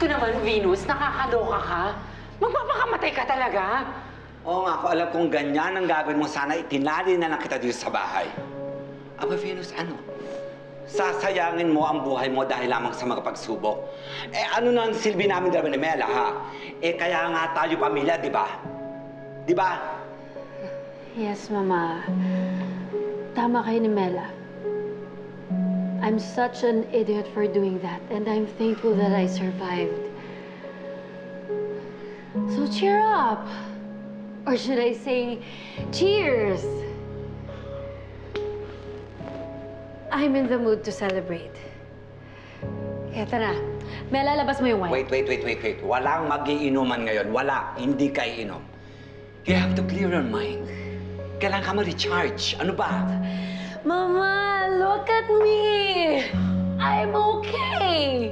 ko naman, Venus, nakakaloka ka. Magpapakamatay ka talaga. Oo nga, kung alam kong ganyan ang gagawin mo, sana itinali na lang kita dito sa bahay. Aba, Venus, ano? Sasayangin mo ang buhay mo dahil lamang sa mga pagsubok. Eh, ano na ang silbi namin dalawa ni Mela, ha? Eh, kaya nga tayo pamilya, di ba? Di ba? Yes, Mama. Tama kayo ni Mela. I'm such an idiot for doing that, and I'm thankful that I survived. So cheer up! Or should I say, cheers! I'm in the mood to celebrate. Kaya tara, Mela, labas mo yung wine. Wait. Walang magiinuman ngayon. Wala. Hindi ka iinom. You have to clear your mind. Kailangan ka ma-recharge. Ano ba? Mama, look at me! I'm okay!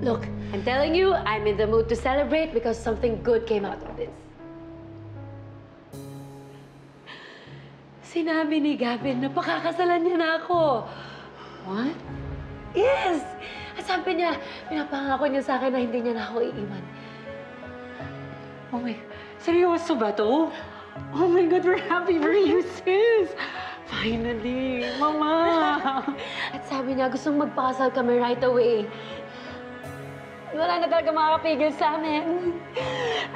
Look, I'm telling you, I'm in the mood to celebrate because something good came out of this. Sinabi ni Gavin na pakakasalan niya na ako. What? Yes! At sabi niya, pinapangako niya sa akin na hindi niya na ako iiwan. Oh my, seryoso ba to? Oh my God, we're happy for you, sis! Finally, Mama! At sabi niya, gustong magpakasal kami right away. Wala na talaga makakapigil sa amin.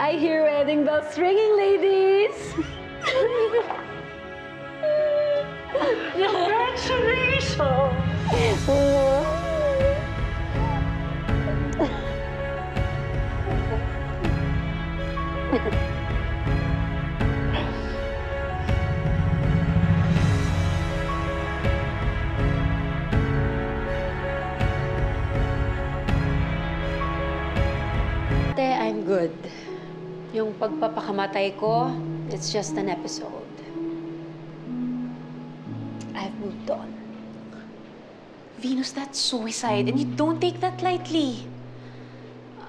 I hear wedding bells ringing, ladies! Congratulations! I'm good. Yung pagpapakamatay ko, it's just an episode. I've moved on. Venus, that's suicide, and you don't take that lightly.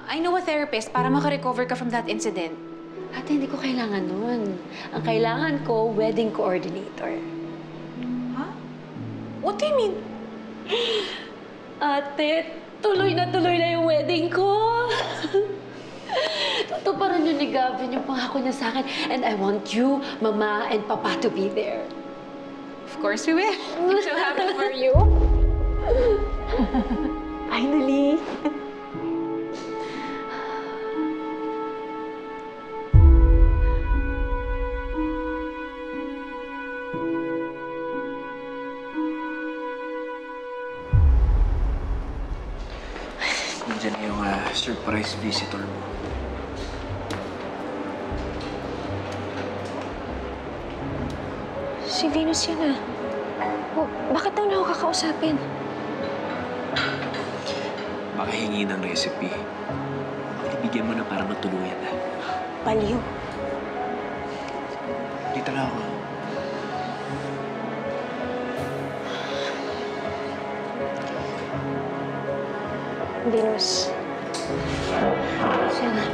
I know a therapist para makarecover ka from that incident. Ate, hindi ko kailangan nun. Ang kailangan ko, wedding coordinator. Huh? What do you mean? Ate, tuloy na yung wedding ko. Tutuparan yun ni Gavin yung pangako niya sa akin. And I want you, Mama, and Papa to be there. Of course we will. I'm so happy for you. Finally! Nandiyan na yung surprise visitor mo. Si Venus yun ah. Oh, bakit daw na ako kakausapin? Baka hingi ng recipe. Ibigyan mo na para matuluyan na. Baliw. Dito na ako. Venus. Siya na.